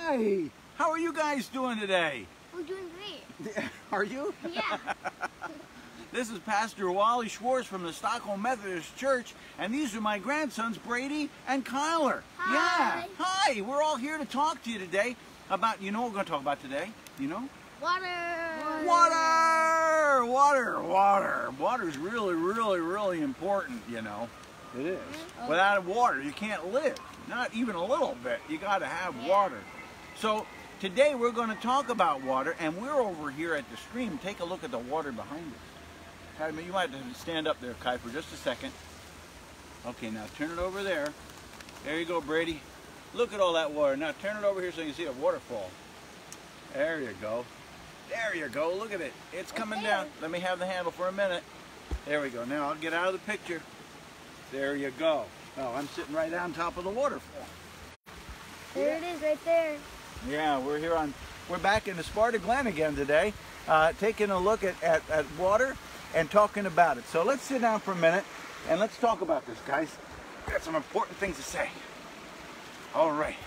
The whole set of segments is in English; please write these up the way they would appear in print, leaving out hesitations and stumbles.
Hi! How are you guys doing today? We're doing great. Are you? Yeah. This is Pastor Wally Schwarz from the Stockholm Methodist Church, and these are my grandsons, Brady and Kyler. Hi. Yeah. Hi! We're all here to talk to you today about, you know what we're going to talk about today? You know? Water. Water! Water! Water! Water's really important, you know. It is. Mm-hmm. Without water, you can't live. Not even a little bit. You got to have water. So today we're going to talk about water, and we're over here at the stream. Take a look at the water behind us. You might have to stand up there, Kai, for just a second. Okay, now turn it over there. There you go, Brady. Look at all that water. Now turn it over here so you can see a waterfall. There you go. There you go. Look at it. It's coming down. Let me have the handle for a minute. There we go. Now I'll get out of the picture. There you go. Oh, I'm sitting right on top of the waterfall. There it is, right there. Yeah, we're back in the Sparta Glen again today, taking a look at water and talking about it. So let's sit down for a minute and let's talk about this, guys. Got some important things to say. All right.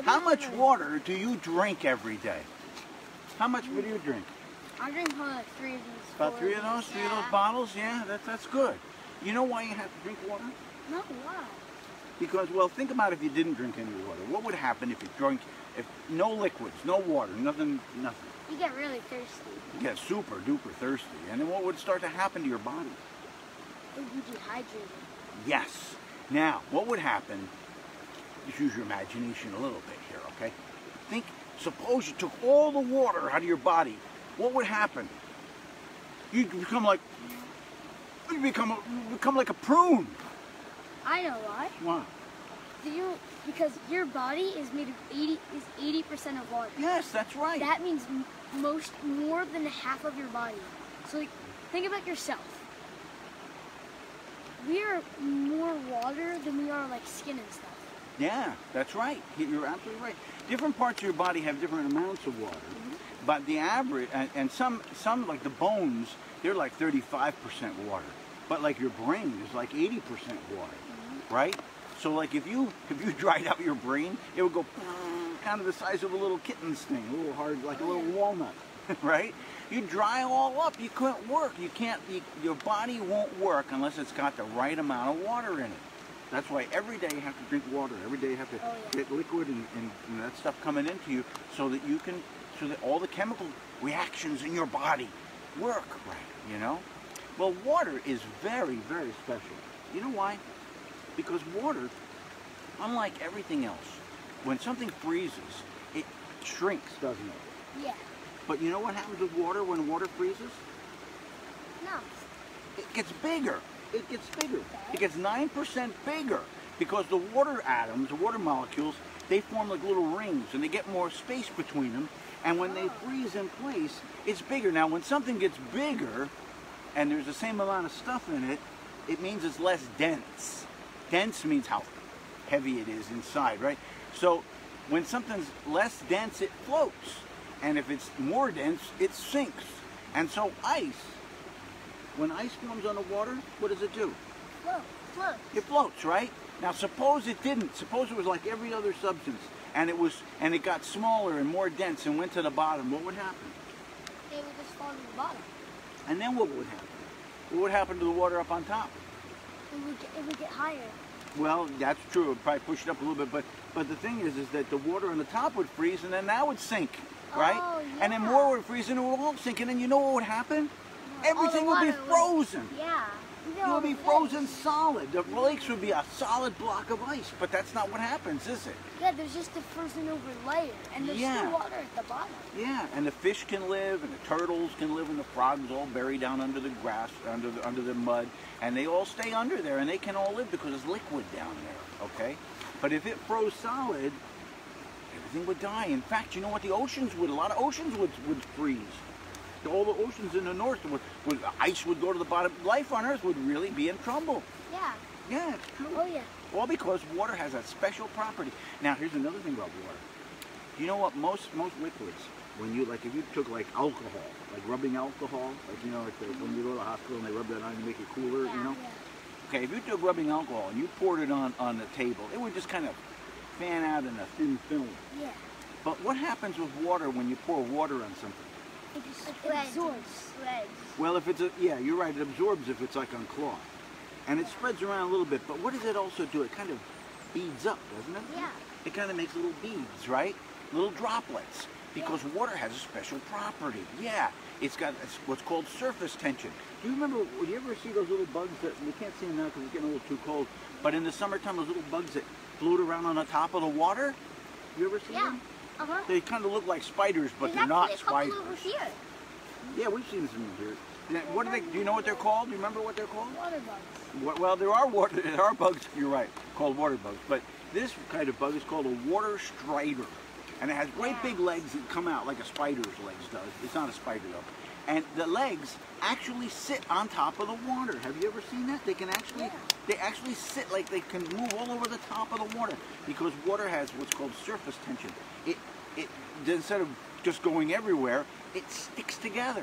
How much water do you drink every day? How much do you drink? I drink like 3 of these. About 3 of those? 3 of those bottles? Yeah, that's good. You know why you have to drink water? No, why? Because, well, think about if you didn't drink any water. What would happen if you drank, if no liquids, no water, nothing? You get really thirsty. You get super duper thirsty. And then what would start to happen to your body? It would be dehydrated. Yes. Now, what would happen, just use your imagination a little bit here, okay? Think, suppose you took all the water out of your body. What would happen? You'd become like, become like a prune. I know why. Why? Because your body is made of 80% of water. Yes, that's right. That means more than half of your body. So like, think about yourself. We are more water than we are like skin and stuff. Yeah, that's right. You're absolutely right. Different parts of your body have different amounts of water, but the average, and some like the bones, they're like 35% water. But like your brain is like 80% water, right? So like if you dried out your brain, it would go kind of the size of a little kitten's thing, a little hard, like a little walnut, right? You dry all up, you couldn't work. Your body won't work unless it's got the right amount of water in it. That's why every day you have to drink water. Every day you have to get liquid and that stuff coming into you so that all the chemical reactions in your body work right, you know? Well, water is very, very special. You know why? Because water, unlike everything else, when something freezes, it shrinks, doesn't it? Yeah. But you know what happens with water when water freezes? No. It gets bigger. It gets bigger. It gets 9% bigger because the water atoms, the water molecules, they form like little rings and they get more space between them. And when they freeze in place, it's bigger. Now, when something gets bigger and there's the same amount of stuff in it, it means it's less dense. Dense means how heavy it is inside, right? So when something's less dense, it floats. And if it's more dense, it sinks. And so ice, when ice forms on the water, what does it do? Floats. It floats, right? Now suppose it didn't. Suppose it was like every other substance and it got smaller and more dense and went to the bottom. What would happen? It would just fall to the bottom. And then what would happen? What would happen to the water up on top? It would get higher. Well, that's true. It would probably push it up a little bit, but the thing is that the water on the top would freeze and then that would sink, right? Oh, yeah. And then more would freeze and it would all sink, and then you know what would happen? Everything would be frozen. Yeah. It would be frozen solid. The lakes would be a solid block of ice, but that's not what happens, is it? Yeah, there's just a frozen over layer, and there's still water at the bottom. Yeah, and the fish can live, and the turtles can live, and the frogs all buried down under the grass, under the mud, and they all stay under there, and they can all live because it's liquid down there, okay? But if it froze solid, everything would die. In fact, you know what the oceans would? A lot of oceans would freeze. All the oceans in the north, ice would go to the bottom. Life on Earth would really be in trouble. Yeah. Yeah, it's true. Oh, yeah. All because water has that special property. Now, here's another thing about water. You know what? Most liquids, when you, like, if you took, like, alcohol, like rubbing alcohol, like, you know, like when you go to the hospital and they rub that on to make it cooler, you know? Yeah. Okay, if you took rubbing alcohol and you poured it on the table, it would just kind of fan out in a thin film. Yeah. But what happens with water when you pour water on something? It just absorbs. Well, if it's yeah, you're right. It absorbs if it's like on cloth, and it spreads around a little bit. But what does it also do? It kind of beads up, doesn't it? Yeah. It kind of makes little beads, right? Little droplets, because water has a special property. Yeah, it's got what's called surface tension. Do you remember? Would you ever see those little bugs that we can't see them now because it's getting a little too cold? But in the summertime, those little bugs that float around on the top of the water. You ever see them? They kind of look like spiders, but they're not spiders. Over here. Yeah, we've seen some here. What are they? Do you know what they're called? Do you remember what they're called? Water bugs. Well, there are bugs. You're right, called water bugs. But this kind of bug is called a water strider, and it has great big legs that come out like a spider's legs does. It's not a spider though, and the legs actually sit on top of the water. Have you ever seen that? They can actually, they actually sit like they can move all over the top of the water because water has what's called surface tension. It instead of just going everywhere, it sticks together.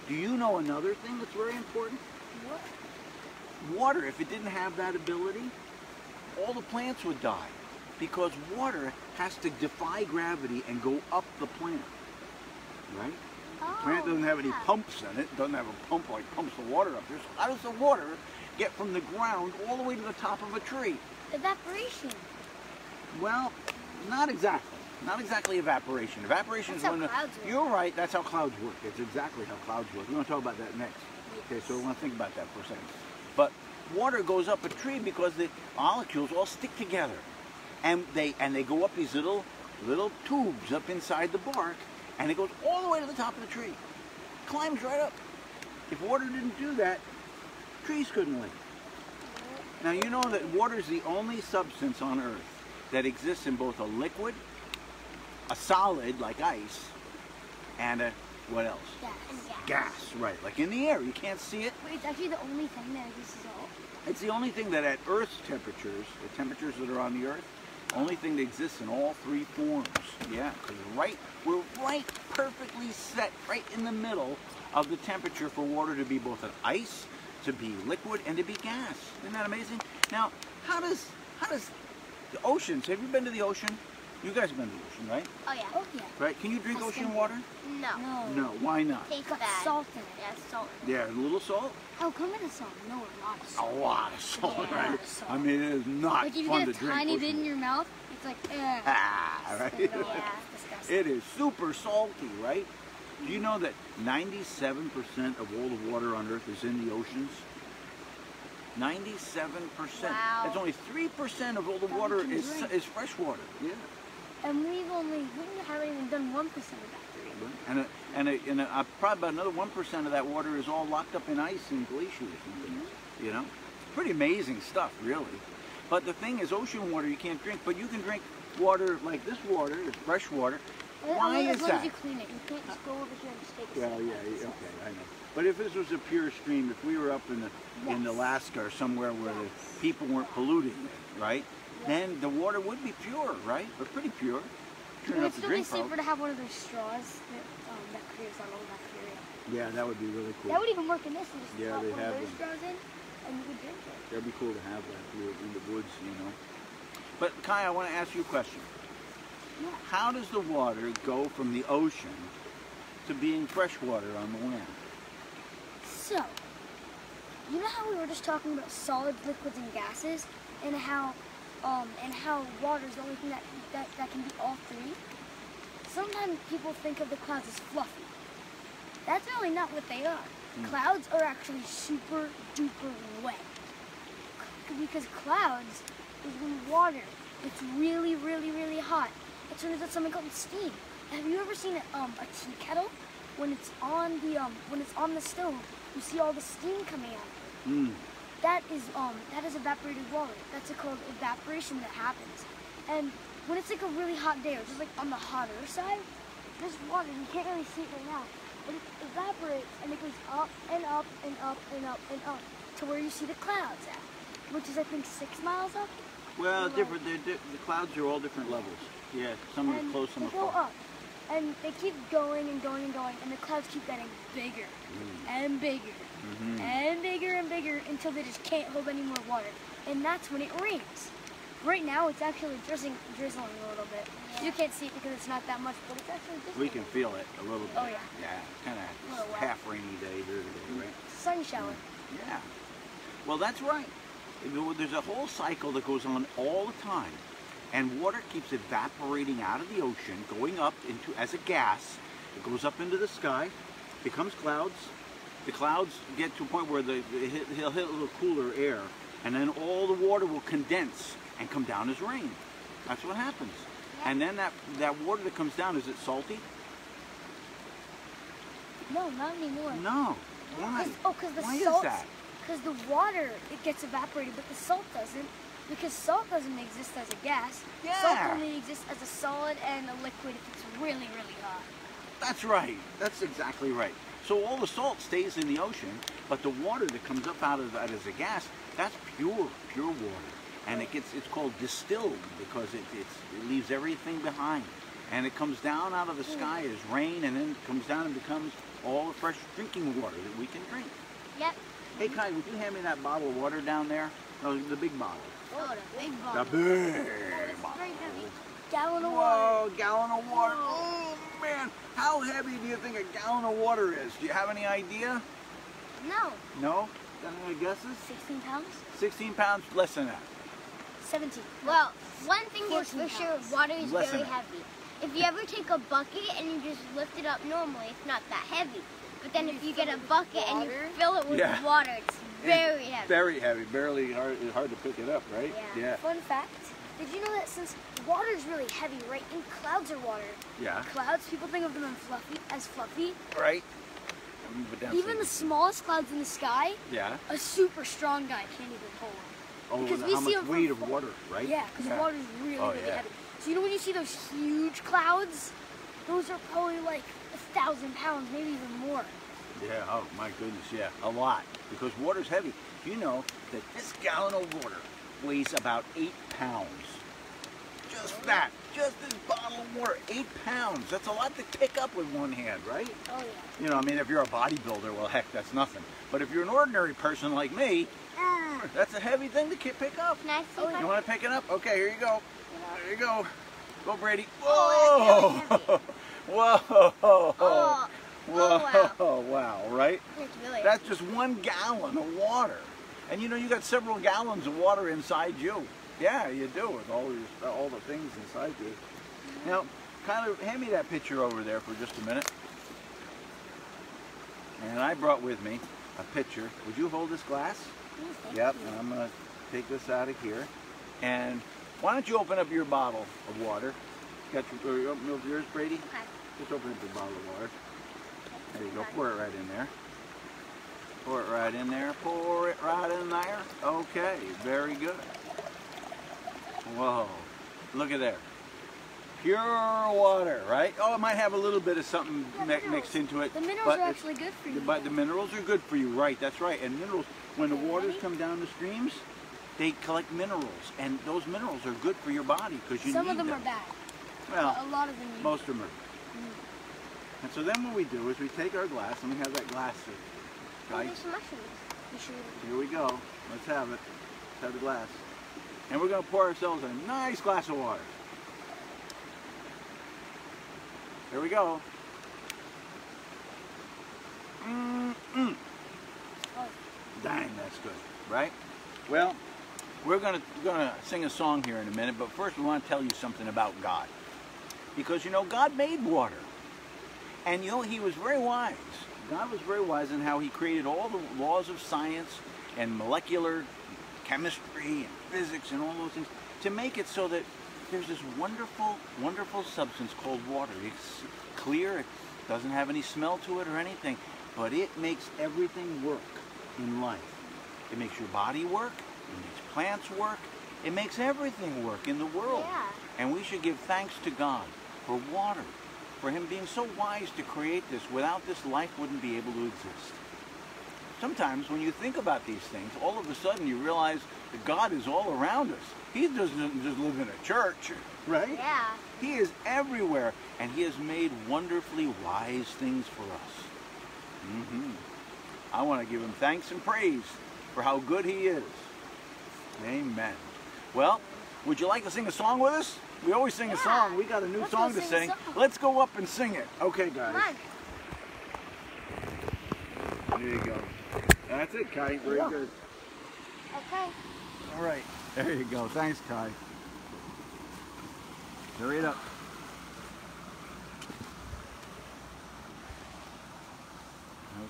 Do you know another thing that's very important? What? Water, if it didn't have that ability, all the plants would die because water has to defy gravity and go up the plant, right? The plant doesn't have any pumps in it, doesn't have a pump like pumps the water up there. So how does the water get from the ground all the way to the top of a tree? Evaporation. Well, not exactly. Not exactly evaporation. Evaporation is when you're right. That's how clouds work. It's exactly how clouds work. We're going to talk about that next. Okay, so we want to think about that for a second. But water goes up a tree because the molecules all stick together, and they go up these little tubes up inside the bark, and it goes all the way to the top of the tree. Climbs right up. If water didn't do that, trees couldn't live. Now you know that water is the only substance on Earth that exists in both a liquid, a solid like ice, and a what else? Gas, right? Like in the air, you can't see it. Wait, it's actually the only thing that exists at all. It's the only thing that at Earth's temperatures, the temperatures that are on the Earth, only thing that exists in all three forms. Yeah, because we're right perfectly set right in the middle of the temperature for water to be both an ice, to be liquid, and to be gas. Isn't that amazing? Now, how does the oceans? Have you been to the ocean? You guys have been to the ocean, right? Oh yeah. Oh yeah. Right? Can you drink ocean water? No. No. Why not? Tastes bad. Salt in it. Yeah, salt. Yeah, a little salt. How come it's salt? No, a lot of salt. A lot of salt, yeah, right? A lot of salt. I mean, it is not like if you fun get to a drink. tiny bit in your mouth, it's like, right? Yeah, disgusting. It is super salty, right? Do you know that 97% of all the water on Earth is in the oceans? 97%. Wow. That's only 3% of all the water is fresh water. Yeah. And we haven't even done 1% of that. And probably about another 1% of that water is all locked up in ice and glaciers and things. You know, it's pretty amazing stuff, really. But the thing is, ocean water you can't drink, but you can drink water like this water, it's fresh water. Why is that? As long as you clean it, you can't just go over here and stick it. Well, yeah, okay, I know. But if this was a pure stream, if we were up in Alaska or somewhere where the people weren't polluting it, right? Then the water would be pure, right? Or pretty pure. It would still be safer to have one of those straws that clears out all bacteria. Yeah, that would be really cool. That would even work in this. You just pop one of those straws in, and you could drink it. That'd be cool to have that in the woods, you know. But Kai, I want to ask you a question. Yeah. How does the water go from the ocean to being fresh water on the land? So, you know how we were just talking about solids, liquids, and gases, and how water is the only thing that can be all three? Sometimes people think of the clouds as fluffy. That's really not what they are. Clouds are actually super duper wet. Because clouds is when water gets really, really, really hot. It turns out something called steam. Have you ever seen a tea kettle? When it's on the stove, you see all the steam coming out. That is evaporated water. That's called evaporation that happens. And when it's like a really hot day, or just like on the hotter side, this water, you can't really see it right now, but it evaporates and it goes up and up and up and up and up to where you see the clouds at, which is I think 6 miles up. Well, different. The clouds are all different levels. Yeah, some are close, some are far. They go up, and they keep going and going and going, and the clouds keep getting bigger and bigger and bigger and bigger until they just can't hold any more water, and that's when it rains. Right now, it's actually drizzling a little bit. Yeah. You can't see it because it's not that much, but it's actually drizzling. We can feel it a little bit. Oh, yeah. Yeah, kind of half rainy day here today, right? Sun shower. Yeah. Well, that's right. There's a whole cycle that goes on all the time. And water keeps evaporating out of the ocean, going up into as a gas. It goes up into the sky, becomes clouds. The clouds get to a point where he'll hit a little cooler air, and then all the water will condense and come down as rain. That's what happens. And then that water that comes down, is it salty? No, not anymore. No. Why? Because the Why salt. Is that? Because the water, it gets evaporated, but the salt doesn't. Because salt doesn't exist as a gas. Yeah. Salt only exists as a solid and a liquid if it's really, really hot. That's right. That's exactly right. So all the salt stays in the ocean, but the water that comes up out of that as a gas, that's pure water. And it's called distilled because it leaves everything behind. And it comes down out of the sky as rain, and then it comes down and becomes all the fresh drinking water that we can drink. Yep. Hey, Kai, would you hand me that bottle of water down there? No, the big bottle. Oh, the big bottle. The big bottle. Very heavy. Gallon of Whoa, water. gallon of water. Oh, man. How heavy do you think a gallon of water is? Do you have any idea? No. No? Got any guesses? 16 pounds? 16 pounds? Less than that. 17. Well, one thing is 14 for sure, pounds. water is Less very than that. heavy. If you ever take a bucket and you just lift it up normally, it's not that heavy. But then if you get a bucket and you fill it with Yeah. water, it's very heavy. Very heavy. It's hard to pick it up, right? Yeah. Fun fact, did you know that since water is really heavy, right, and clouds are water, Yeah. clouds, people think of them as fluffy. Right. Move it down Even so the smallest clouds in the sky, Yeah. a super strong guy can't even hold them. Oh, Because we how see much them from weight of far. water, right? Yeah, because water is really, Oh, really yeah. heavy. So you know when you see those huge clouds, those are probably like 1,000 pounds, maybe even more. Yeah, oh my goodness, yeah, a lot. Because water's heavy. You know that this gallon of water weighs about 8 pounds. Just that, just this bottle of water, 8 pounds. That's a lot to pick up with one hand, right? Oh yeah. You know, I mean, if you're a bodybuilder, well, heck, that's nothing. But if you're an ordinary person like me, that's a heavy thing to pick up. Can I see You that? want to pick it up? Okay, here you go. There you go. Go, Brady. Oh, that's Whoa! Whoa! Oh, Whoa! wow. Wow! Right? It's really That's just 1 gallon of water, and you know you got several gallons of water inside you. Yeah, you do with all the things inside you. Now, kind of hand me that picture over there for just a minute. And I brought with me a pitcher. Would you hold this glass? Yep, and I'm going to take this out of here. And why don't you open up your bottle of water? Got your, open up yours, Brady? Okay. Just open up your bottle of water. There you go, pour it right in there. Pour it right in there, pour it right in there. Okay, very good. Whoa, look at there. Pure water, right? Oh, it might have a little bit of something mixed into it. The minerals but are actually good for you. But the minerals are good for you, right? That's right. And minerals, when the waters come down the streams, they collect minerals, and those minerals are good for your body because you need them. Some of them are bad. Well, A lot of them need most of them are. And so then what we do is we take our glass, and we have that glass here. Oh, Right? there's some mushrooms. Here we go. Let's have it. Let's have the glass. And we're going to pour ourselves a nice glass of water. Here we go. Mm-mm. Dang, that's good, right? Well, we're gonna sing a song here in a minute, but first we want to tell you something about God. Because, you know, God made water. And, you know, he was very wise. God was very wise in how he created all the laws of science and molecular chemistry and physics and all those things to make it so that there's this wonderful, wonderful substance called water. It's clear, it doesn't have any smell to it or anything, but it makes everything work in life. It makes your body work, it makes plants work, it makes everything work in the world. Yeah. And we should give thanks to God for water, for him being so wise to create this. Without this, life wouldn't be able to exist. Sometimes when you think about these things, all of a sudden you realize that God is all around us. He doesn't just live in a church, right? Yeah. He is everywhere, and he has made wonderfully wise things for us. I want to give him thanks and praise for how good he is. Amen. Well, Would you like to sing a song with us? We always sing a song. We got a new song to sing. Let's go up and sing it. Okay, guys. There you go. That's it, Kai. Very good. Okay. All right. There you go. Thanks, Kai. Hurry it up.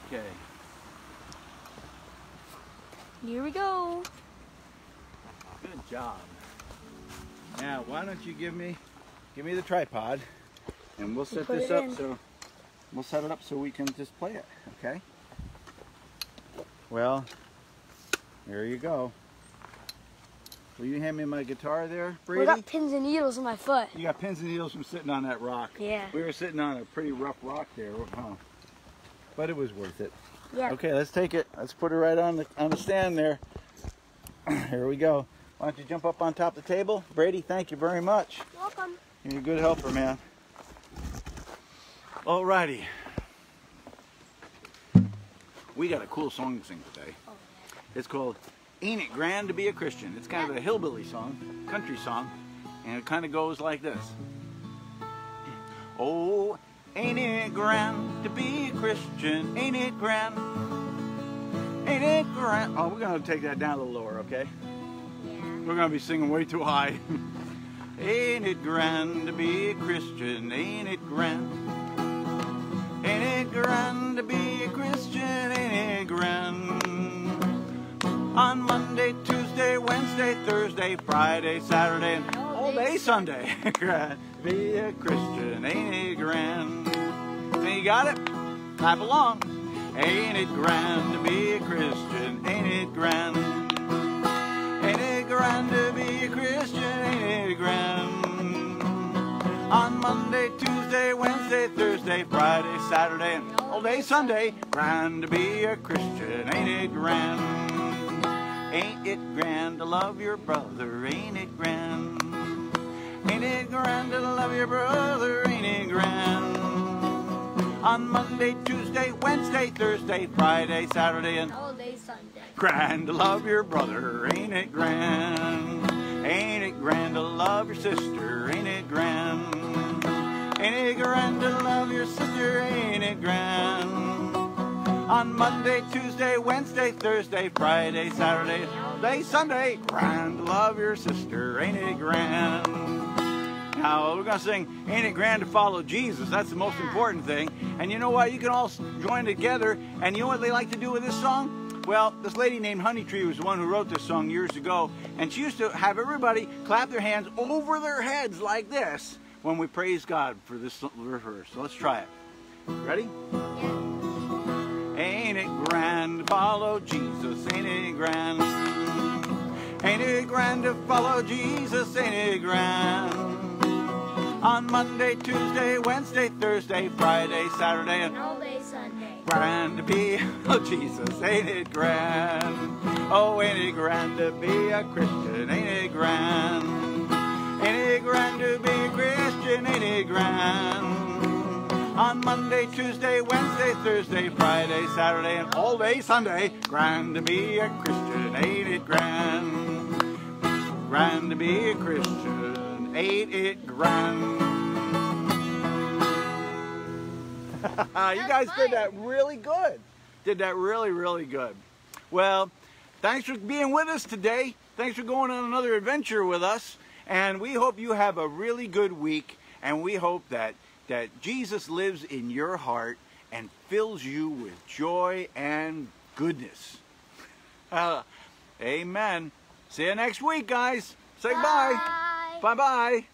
Okay. Here we go. Good job. Now, why don't you give me the tripod, and we'll set this up we'll set it up so we can just play it. Okay. Well, there you go. Will you hand me my guitar there, Brady? We got pins and needles in my foot. You got pins and needles from sitting on that rock. Yeah. We were sitting on a pretty rough rock there, huh? But it was worth it. Yeah. Okay, let's take it. Let's put it right on the stand there. Here we go. Why don't you jump up on top of the table? Brady, thank you very much. You're welcome. You're a good helper, man. Alrighty. We got a cool song to sing today. Oh, It's called Ain't It Grand to Be a Christian. It's kind of a hillbilly song, country song, and it kind of goes like this. Oh, ain't it grand to be a Christian? Ain't it grand? Ain't it grand? Oh, we're going to take that down a little lower, okay? We're going to be singing way too high. Ain't it grand to be a Christian? Ain't it grand? Ain't it grand to be a Christian? Ain't it grand? On Monday, Tuesday, Wednesday, Thursday, Friday, Saturday, and all day Sunday. Grand to be a Christian, ain't it grand? So you got it? Clap along. Ain't it grand to be a Christian? Ain't it grand? Ain't it grand to be a Christian? Ain't it grand? On Monday, Tuesday, Wednesday, Thursday, Friday, Saturday, and all day Sunday. Grand to be a Christian, ain't it grand? Ain't it grand to love your brother? Ain't it grand? Ain't it grand to love your brother? Ain't it grand? On Monday, Tuesday, Wednesday, Thursday, Friday, Saturday, and all day Sunday. Grand to love your brother, ain't it grand? Ain't it grand to love your sister? Ain't it grand? Ain't it grand to love your sister? Ain't it grand? On Monday, Tuesday, Wednesday, Thursday, Friday, Saturday, all day Sunday. Grand to love your sister, ain't it grand? Now we're going to sing Ain't It Grand to Follow Jesus. That's the most important thing. And you know what? You can all join together. And you know what they like to do with this song? Well, this lady named Honeytree was the one who wrote this song years ago. And she used to have everybody clap their hands over their heads like this when we praise God for this verse. So let's try it. Ready? Yeah. Ain't it grand to follow Jesus? Ain't it grand? Ain't it grand to follow Jesus? Ain't it grand? On Monday, Tuesday, Wednesday, Thursday, Friday, Saturday, and all day Sunday. Grand to be, oh Jesus, ain't it grand? Oh, ain't it grand to be a Christian? Ain't it grand? Ain't it grand to be a Christian? Ain't it grand? On Monday, Tuesday, Wednesday, Thursday, Friday, Saturday, and all day Sunday. Grand to be a Christian, ain't it grand? Grand to be a Christian, ain't it grand? You guys did that really good. Did that really, really good. Well, thanks for being with us today. Thanks for going on another adventure with us. And we hope you have a really good week. And we hope that Jesus lives in your heart and fills you with joy and goodness. Amen. See you next week, guys. Say bye. Bye. Bye-bye.